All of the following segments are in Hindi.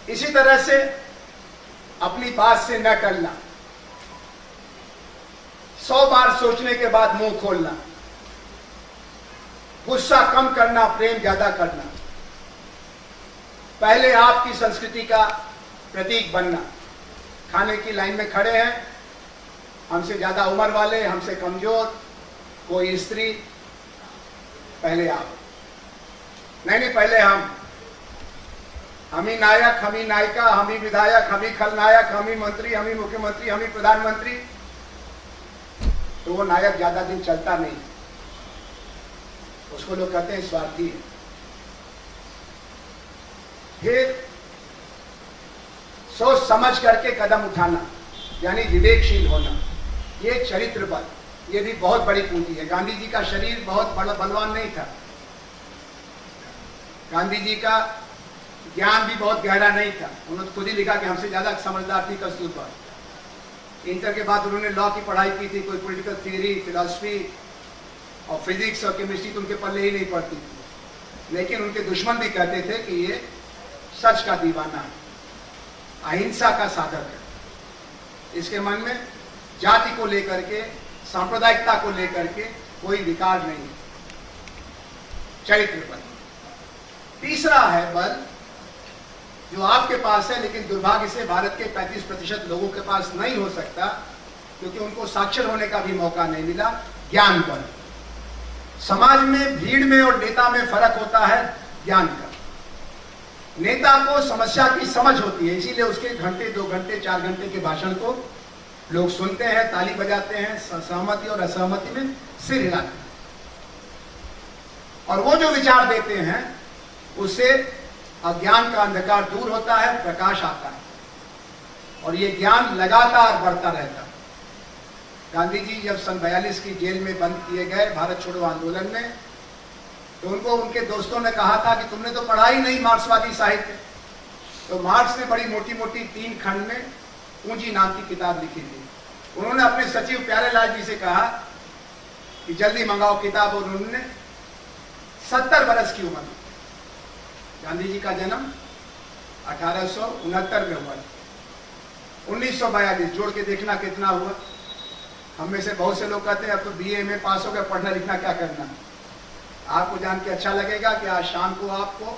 इसी तरह से अपनी बात से न टलना, 100 बार सोचने के बाद मुंह खोलना, गुस्सा कम करना, प्रेम ज्यादा करना, पहले आपकी संस्कृति का प्रतीक बनना। खाने की लाइन में खड़े हैं, हमसे ज्यादा उम्र वाले, हमसे कमजोर, कोई स्त्री, पहले आप नहीं, पहले हम ही नायक, हम ही नायिका, हम ही विधायक, हम ही खलनायक, हम ही मंत्री, हम ही मुख्यमंत्री, हम ही प्रधानमंत्री। तो वो नायक ज्यादा दिन चलता नहीं, उसको लोग कहते हैं स्वार्थी है। फिर सोच समझ करके कदम उठाना, यानी विवेकशील होना, ये चरित्र बल, ये भी बहुत बड़ी पूंजी है। गांधी जी का शरीर बहुत बड़ा बलवान नहीं था, गांधी जी का ज्ञान भी बहुत गहरा नहीं था। उन्होंने खुद ही लिखा कि हमसे ज्यादा समझदार थी कस्तूरबा। इंटर के बाद उन्होंने लॉ की पढ़ाई की थी, कोई पॉलिटिकल थियरी, फिलॉसफी और फिजिक्स और केमिस्ट्री तो उनके पल्ले ही नहीं पड़ती थी। लेकिन उनके दुश्मन भी कहते थे कि ये सच का दीवाना है, अहिंसा का साधक है, इसके मन में जाति को लेकर के, सांप्रदायिकता को लेकर के कोई विकार नहीं। चरित्र बल। तीसरा है बल जो आपके पास है, लेकिन दुर्भाग्य से भारत के 35% लोगों के पास नहीं हो सकता, क्योंकि उनको साक्षर होने का भी मौका नहीं मिला, ज्ञान बल। समाज में भीड़ में और नेता में फर्क होता है ज्ञान का। नेता को समस्या की समझ होती है, इसीलिए उसके घंटे 2 घंटे 4 घंटे के भाषण को लोग सुनते हैं, ताली बजाते हैं, सहमति और असहमति में सिर हिलाते हैं, और वो जो विचार देते हैं उससे अज्ञान का अंधकार दूर होता है, प्रकाश आता है, और ये ज्ञान लगातार बढ़ता रहता है। गांधी जी जब सन 42 की जेल में बंद किए गए भारत छोड़ो आंदोलन में, तो उनको उनके दोस्तों ने कहा था कि तुमने तो पढ़ा ही नहीं मार्क्सवादी साहित्य। तो मार्क्स ने बड़ी मोटी मोटी 3 खंड में पूंजी नाम की किताब लिखी थी। उन्होंने अपने सचिव प्यारेलाल जी से कहा कि जल्दी मंगाओ किताब, और उन्होंने 70 बरस की उम्र में, गांधी जी का जन्म 1869 में हुआ, 1942 जोड़ के देखना कितना हुआ। हम में से बहुत से लोग कहते हैं अब तो BA में पास हो गए, पढ़ना लिखना क्या करना। आपको जान के अच्छा लगेगा कि आज शाम को आपको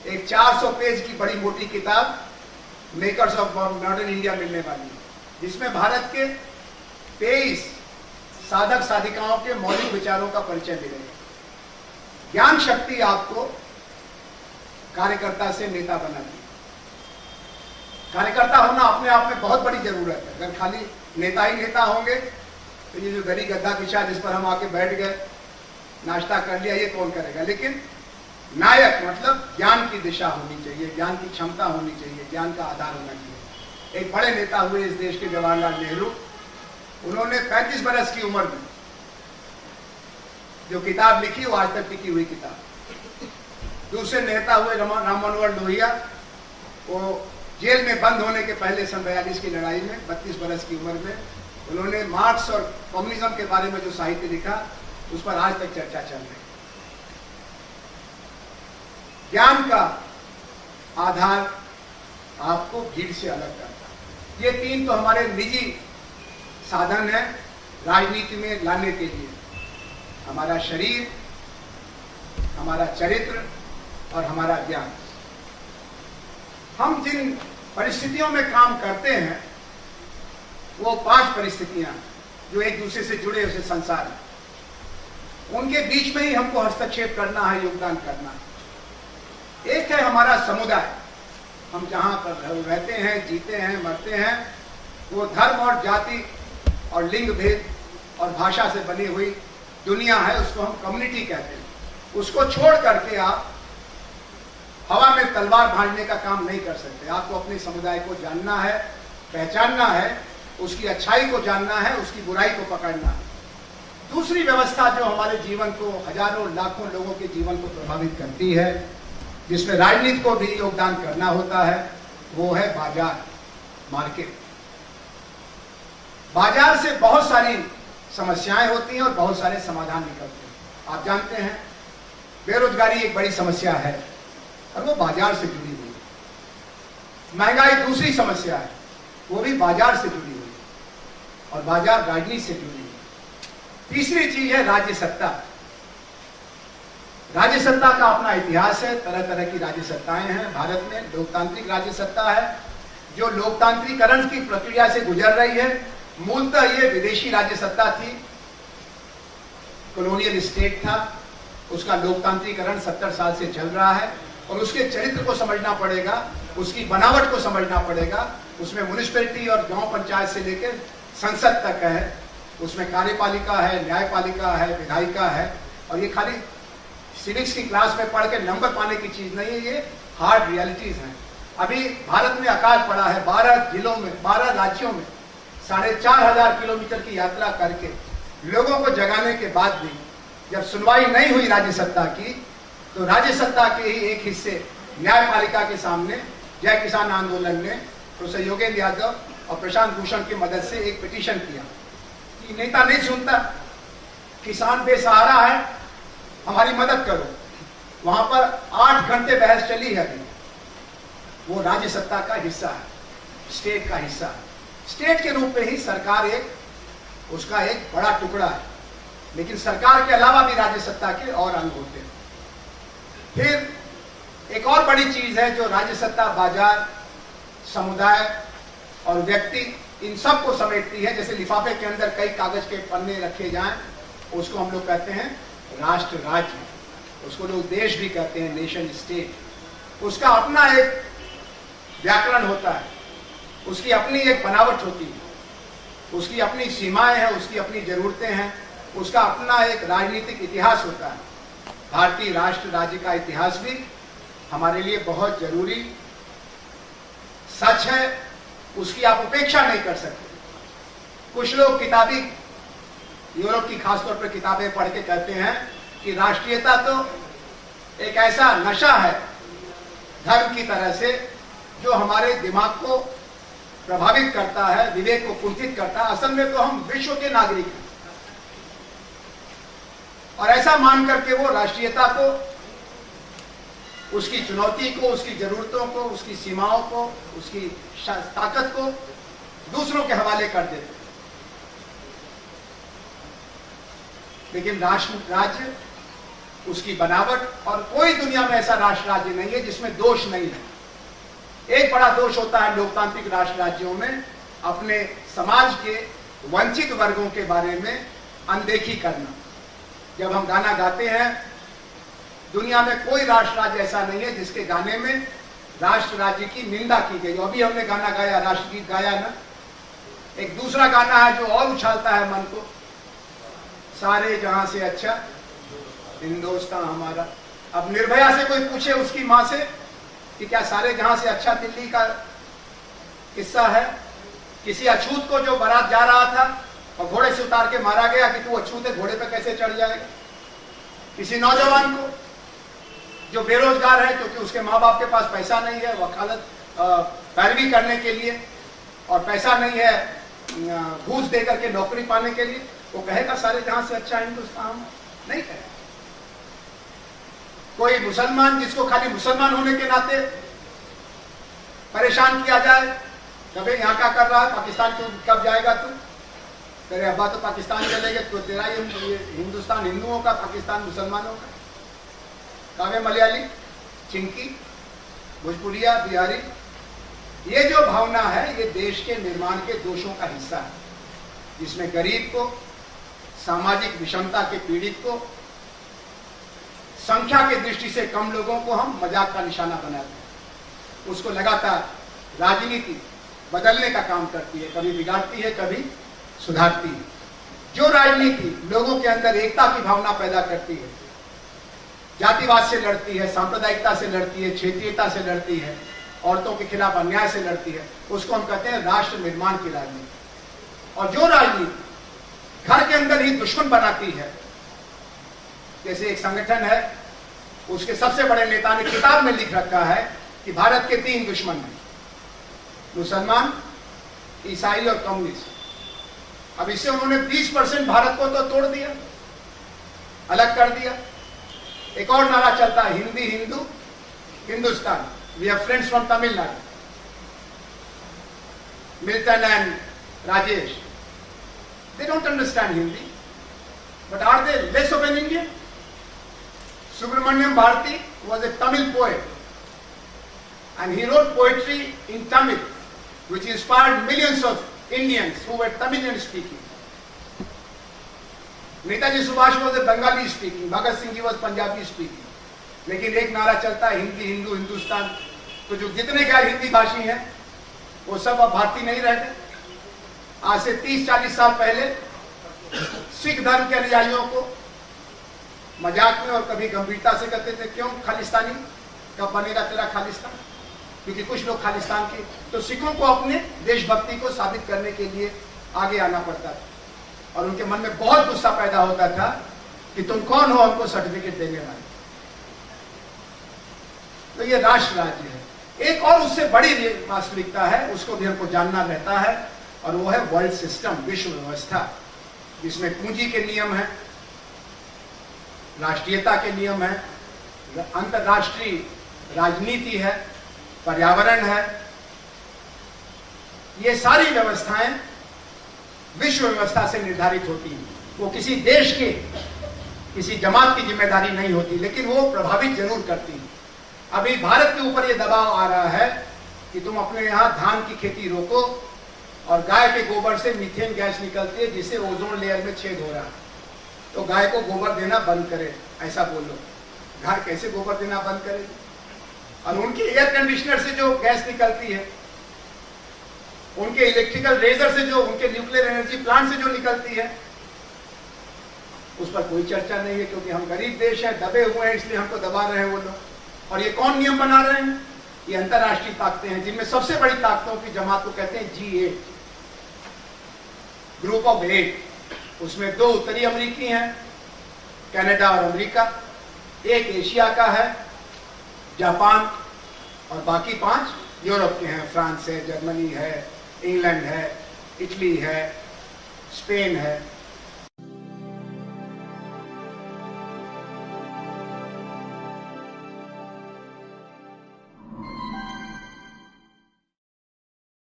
एक 400 पेज की बड़ी मोटी किताब मेकर्स ऑफ मॉडर्न इंडिया मिलने वाली है, जिसमें भारत के 23 साधक साधिकाओं के मौलिक विचारों का परिचय मिलेगा। ज्ञान शक्ति आपको कार्यकर्ता से नेता बनाती है। कार्यकर्ता होना अपने आप में बहुत बड़ी जरूरत है। अगर खाली नेता ही नेता होंगे तो ये जो गली गद्दा बिछा जिस पर हम आके बैठ गए, नाश्ता कर लिया, ये कौन करेगा। लेकिन नायक मतलब ज्ञान की दिशा होनी चाहिए, ज्ञान की क्षमता होनी चाहिए, ज्ञान का आधार होना चाहिए। एक बड़े नेता हुए इस देश के जवाहरलाल नेहरू, उन्होंने 35 बरस की उम्र में जो किताब लिखी वो आज तक टिकी हुई किताब। दूसरे नेता हुए राम मनोहर लोहिया, वो जेल में बंद होने के पहले सन 42 की लड़ाई में 32 बरस की उम्र में उन्होंने मार्क्स और कम्युनिज्म के बारे में जो साहित्य लिखा उस पर आज तक चर्चा चल रही है। ज्ञान का आधार आपको भीड़ से अलग करता है। ये 3 तो हमारे निजी साधन है राजनीति में लाने के लिए, हमारा शरीर, हमारा चरित्र और हमारा ज्ञान। हम जिन परिस्थितियों में काम करते हैं वो 5 परिस्थितियां जो एक दूसरे से जुड़े हुए संसार है, उनके बीच में ही हमको हस्तक्षेप करना है, योगदान करना है। एक है हमारा समुदाय, हम जहां पर रहते हैं, जीते हैं, मरते हैं, वो धर्म और जाति और लिंग भेद और भाषा से बनी हुई दुनिया है, उसको हम कम्युनिटी कहते हैं। उसको छोड़ करके आप हवा में तलवार भांजने का काम नहीं कर सकते। आपको अपने समुदाय को जानना है, पहचानना है, उसकी अच्छाई को जानना है, उसकी बुराई को पकड़ना है। दूसरी व्यवस्था जो हमारे जीवन को, हजारों लाखों लोगों के जीवन को प्रभावित करती है, जिसमें राजनीति को भी योगदान करना होता है, वो है बाजार, मार्केट। बाजार से बहुत सारी समस्याएं होती हैं और बहुत सारे समाधान निकलते हैं। आप जानते हैं बेरोजगारी एक बड़ी समस्या है और वो बाजार से जुड़ी हुई है। महंगाई दूसरी समस्या है, वो भी बाजार से जुड़ी हुई है और बाजार राजनीति से जुड़ी हुई है। तीसरी चीज है राज्य सत्ता। राज्य सत्ता का अपना इतिहास है, तरह तरह की राज्य सत्ताएं हैं भारत में। लोकतांत्रिक राज्य सत्ता है जो लोकतांत्रिकरण की प्रक्रिया से गुजर रही है। मूलतः ये विदेशी राज्य सत्ता थी, कॉलोनियल स्टेट था, उसका लोकतांत्रिकरण 70 साल से चल रहा है और उसके चरित्र को समझना पड़ेगा, उसकी बनावट को समझना पड़ेगा। उसमें म्युनिसिपैलिटी और गांव पंचायत से लेकर संसद तक है, उसमें कार्यपालिका है, न्यायपालिका है, विधायिका है। और ये खाली सिविक्स की क्लास में पढ़ के नंबर पाने की चीज नहीं है, ये हार्ड रियलिटीज हैं। अभी भारत में अकाल पड़ा है, 12 जिलों में, 12 राज्यों में 4500 किलोमीटर की यात्रा करके लोगों को जगाने के बाद भी जब सुनवाई नहीं हुई राज्य सत्ता की, तो राज्य सत्ता के ही एक हिस्से न्यायपालिका के सामने जय किसान आंदोलन ने प्रोफेसर योगेंद्र यादव और प्रशांत भूषण की मदद से एक पिटीशन किया कि नेता नहीं सुनता, किसान बेसहारा है, हमारी मदद करो। वहां पर 8 घंटे बहस चली है। वो राज्य सत्ता का हिस्सा है, स्टेट का हिस्सा है। स्टेट के रूप में ही सरकार उसका एक बड़ा टुकड़ा है, लेकिन सरकार के अलावा भी राज्य सत्ता के और अंग होते हैं। फिर एक और बड़ी चीज है जो राज्य सत्ता बाजार, समुदाय और व्यक्ति इन सब को समेटती है। जैसे लिफाफे के अंदर कई कागज के पन्ने रखे जाएं, उसको हम लोग कहते हैं राष्ट्र राज्य, उसको लोग देश भी कहते हैं, नेशन स्टेट। उसका अपना एक व्याकरण होता है, उसकी अपनी एक बनावट होती है, उसकी अपनी सीमाएं हैं, उसकी अपनी जरूरतें हैं, उसका अपना एक राजनीतिक इतिहास होता है। भारतीय राष्ट्र राज्य का इतिहास भी हमारे लिए बहुत जरूरी सच है, उसकी आप उपेक्षा नहीं कर सकते। कुछ लोग किताबी यूरोप की खासतौर पर किताबें पढ़ के कहते हैं कि राष्ट्रीयता तो एक ऐसा नशा है धर्म की तरह से जो हमारे दिमाग को प्रभावित करता है, विवेक को कुंठित करता है। असल में तो हम विश्व के नागरिक हैं और ऐसा मान करके वो राष्ट्रीयता को, उसकी चुनौती को, उसकी जरूरतों को, उसकी सीमाओं को, उसकी ताकत को दूसरों के हवाले कर देते हैं। लेकिन राष्ट्र राज्य, उसकी बनावट, और कोई दुनिया में ऐसा राष्ट्र राज्य नहीं है जिसमें दोष नहीं है। एक बड़ा दोष होता है लोकतांत्रिक राष्ट्र राज्यों में अपने समाज के वंचित वर्गों के बारे में अनदेखी करना। जब हम गाना गाते हैं, दुनिया में कोई राष्ट्र राज्य ऐसा नहीं है जिसके गाने में राष्ट्र राज्य की निंदा की गई। अभी हमने गाना गाया, राष्ट्रगीत गाया ना। एक दूसरा गाना है जो और उछालता है मन को, सारे जहां से अच्छा हिंदुस्तान हमारा। अब निर्भया से कोई पूछे उसकी मां से कि क्या सारे जहां से अच्छा दिल्ली का किस्सा है? किसी अछूत को जो बारात जा रहा था और घोड़े से उतार के मारा गया कि तू अछूत है, घोड़े पे कैसे चढ़ जाएगा? किसी नौजवान को जो बेरोजगार है क्योंकि उसके माँ बाप के पास पैसा नहीं है वकालत पैरवी करने के लिए, और पैसा नहीं है घूस दे करके नौकरी पाने के लिए, वो कहेगा सारे जहां से अच्छा हिंदुस्तान? नहीं कहेगा। कोई मुसलमान जिसको खाली मुसलमान होने के नाते परेशान किया जाए, कभी यहाँ क्या कर रहा है, पाकिस्तान क्यों कब जाएगा तू? तेरे अब्बा तो पाकिस्तान चले गए, तो तेरा ये हिंदुस्तान हिंदुओं का, पाकिस्तान मुसलमानों का। कावे मलयाली, चिंकी, भोजपुरिया, बिहारी, ये जो भावना है ये देश के निर्माण के दोषों का हिस्सा है, जिसमें गरीब को, सामाजिक विषमता के पीड़ित को, संख्या की दृष्टि से कम लोगों को हम मजाक का निशाना बनाते हैं। उसको लगातार राजनीति बदलने का काम करती है, कभी बिगाड़ती है, कभी सुधारती है। जो राजनीति लोगों के अंदर एकता की भावना पैदा करती है, जातिवाद से लड़ती है, सांप्रदायिकता से लड़ती है, क्षेत्रीयता से लड़ती है, औरतों के खिलाफ अन्याय से लड़ती है, उसको हम कहते हैं राष्ट्र निर्माण की राजनीति। और जो राजनीति घर के अंदर ही दुश्मन बनाती है, जैसे एक संगठन है, उसके सबसे बड़े नेता ने किताब में लिख रखा है कि भारत के 3 दुश्मन हैं, मुसलमान, ईसाई और कम्युनिस्ट। अब इससे उन्होंने 20% भारत को तो तोड़ दिया, अलग कर दिया। एक और नारा चलता है, Hindi Hindu Hindustan, we have friends from Tamil Nadu. Milton and Rajesh, they don't understand Hindi. But are they less of an Indian? Subramanyam Bharati was a Tamil poet, and he wrote poetry in Tamil, which inspired millions of Indians who were Tamilian speaking. Netaji Subhash was a Bengali speaking, Bhagat Singh ji was Punjabi speaking. लेकिन एक नारा चलता है हिंदी हिंदू हिंदुस्तान, तो जो जितने गैर हिंदी भाषी हैं वो सब अब भारतीय नहीं रहते। आज से 30-40 साल पहले सिख धर्म के अनुयायियों को मजाक में और कभी गंभीरता से कहते थे, क्यों खालिस्तानी, कब बनेगा तेरा खालिस्तान? क्योंकि कुछ लोग खालिस्तान के, तो सिखों को अपने देशभक्ति को साबित करने के लिए आगे आना पड़ता था और उनके मन में बहुत गुस्सा पैदा होता था कि तुम कौन हो हमको सर्टिफिकेट देने वाले। तो ये राष्ट्र राज्य है। एक और उससे बड़ी वास्तविकता है, उसको भी हमको जानना रहता है, और वो है वर्ल्ड सिस्टम, विश्व व्यवस्था, जिसमें पूंजी के नियम है, राष्ट्रीयता के नियम है, अंतरराष्ट्रीय राजनीति है, पर्यावरण है। ये सारी व्यवस्थाएं विश्व व्यवस्था से निर्धारित होती हैं। वो किसी देश के, किसी जमात की जिम्मेदारी नहीं होती, लेकिन वो प्रभावित जरूर करती हैं। अभी भारत के ऊपर ये दबाव आ रहा है कि तुम अपने यहाँ धान की खेती रोको, और गाय के गोबर से मीथेन गैस निकलती है जिससे ओजोन लेयर में छेद हो रहा है, तो गाय को गोबर देना बंद करे, ऐसा बोलो। गाय कैसे गोबर देना बंद करेगी? और उनके एयर कंडीशनर से जो गैस निकलती है, उनके इलेक्ट्रिकल रेजर से जो, उनके न्यूक्लियर एनर्जी प्लांट से जो निकलती है, उस पर कोई चर्चा नहीं है, क्योंकि हम गरीब देश हैं, दबे हुए हैं, इसलिए हमको दबा रहे हैं वो लोग। और ये कौन नियम बना रहे हैं? ये अंतरराष्ट्रीय ताकतें हैं, जिनमें सबसे बड़ी ताकतों की जमात को कहते हैं G8, ग्रुप ऑफ 8। उसमें 2 उत्तरी अमेरिकी हैं, कनाडा और अमेरिका, एक एशिया का है, जापान, और बाकी 5 यूरोप के हैं, फ्रांस है, जर्मनी है, इंग्लैंड है, इटली है, स्पेन है।